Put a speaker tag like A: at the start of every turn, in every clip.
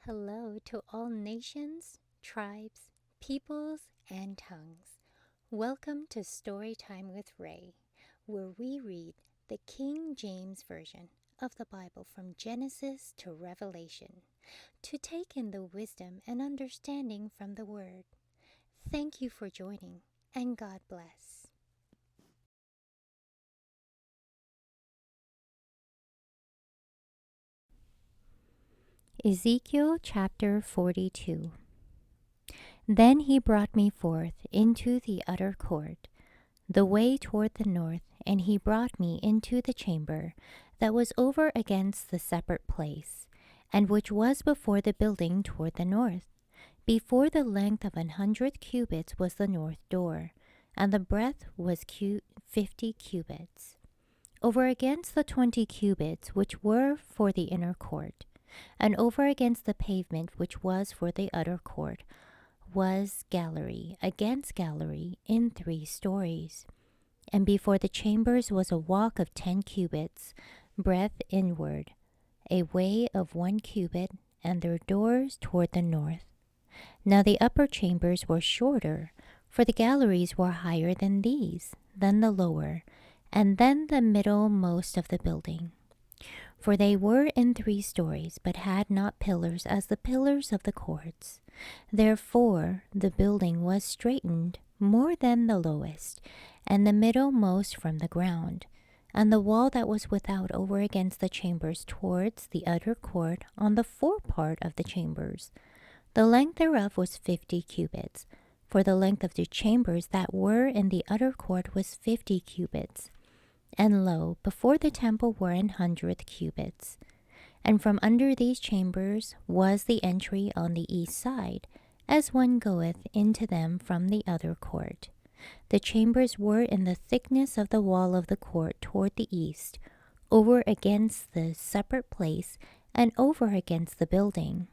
A: Hello to all nations, tribes, peoples, and tongues. Welcome to Storytime with Rae, where we read the King James Version of the Bible from Genesis to Revelation to take in the wisdom and understanding from the Word. Thank you for joining, and God bless. Ezekiel chapter 42. Then he brought me forth into the utter court, the way toward the north, and he brought me into the chamber that was over against the separate place, and which was before the building toward the north. Before the length of 100 cubits was the north door, and the breadth was 50 cubits. Over against the 20 cubits which were for the inner court, and over against the pavement which was for the utter court, was gallery against gallery in 3 stories. And before the chambers was a walk of 10 cubits, breadth inward, a way of 1 cubit, and their doors toward the north. Now the upper chambers were shorter, for the galleries were higher than these, than the lower, and then the middlemost of the building. For they were in 3 stories, but had not pillars as the pillars of the courts. Therefore the building was straitened more than the lowest, and the middlemost from the ground. And the wall that was without over against the chambers towards the utter court on the forepart of the chambers, the length thereof was 50 cubits. For the length of the chambers that were in the utter court was 50 cubits. And lo, before the temple were 100 cubits. And from under these chambers was the entry on the east side, as one goeth into them from the other court. The chambers were in the thickness of the wall of the court toward the east, over against the separate place, and over against the building.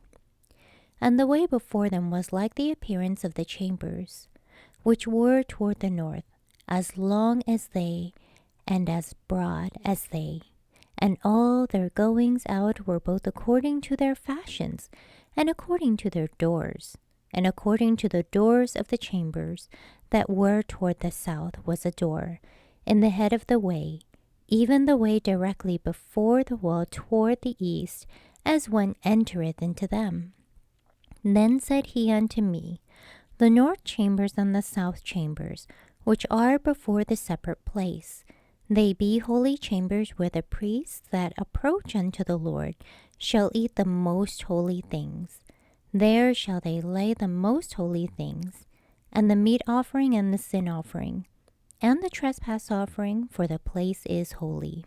A: And the way before them was like the appearance of the chambers, which were toward the north, as long as they, and as broad as they. And all their goings out were both according to their fashions, and according to their doors. And according to the doors of the chambers that were toward the south was a door in the head of the way, even the way directly before the wall toward the east, as one entereth into them. Then said he unto me, The north chambers and the south chambers, which are before the separate place, they be holy chambers where the priests that approach unto the Lord shall eat the most holy things. There shall they lay the most holy things, and the meat offering and the sin offering, and the trespass offering, for the place is holy.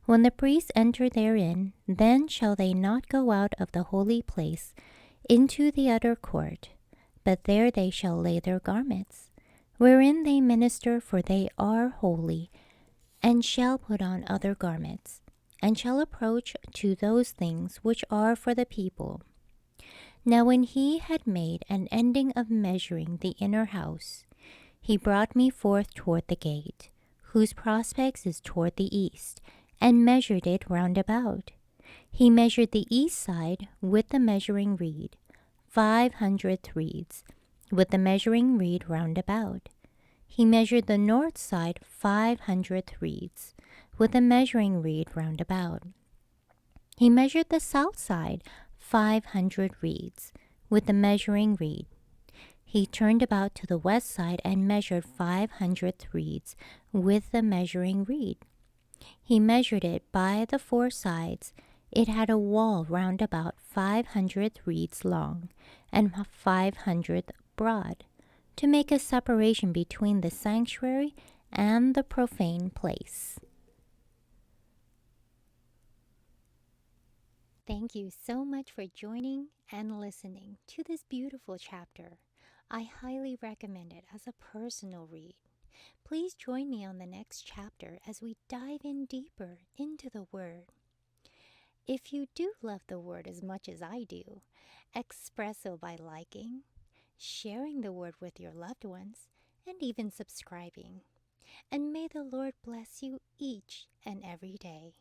A: When the priests enter therein, then shall they not go out of the holy place into the utter court, but there they shall lay their garments, wherein they minister, for they are holy, and shall put on other garments, and shall approach to those things which are for the people. Now when he had made an ending of measuring the inner house, he brought me forth toward the gate, whose prospects is toward the east, and measured it round about. He measured the east side with the measuring reed, 500 reeds, with the measuring reed round about. He measured the north side 500 reeds, with a measuring reed round about. He measured the south side 500 reeds, with the measuring reed. He turned about to the west side and measured 500 reeds, with the measuring reed. He measured it by the 4 sides. It had a wall round about 500 reeds long, and 500 broad, to make a separation between the sanctuary and the profane place. Thank you so much for joining and listening to this beautiful chapter. I highly recommend it as a personal read. Please join me on the next chapter as we dive in deeper into the Word. If you do love the Word as much as I do, express so by liking, sharing the Word with your loved ones, and even subscribing. And may the Lord bless you each and every day.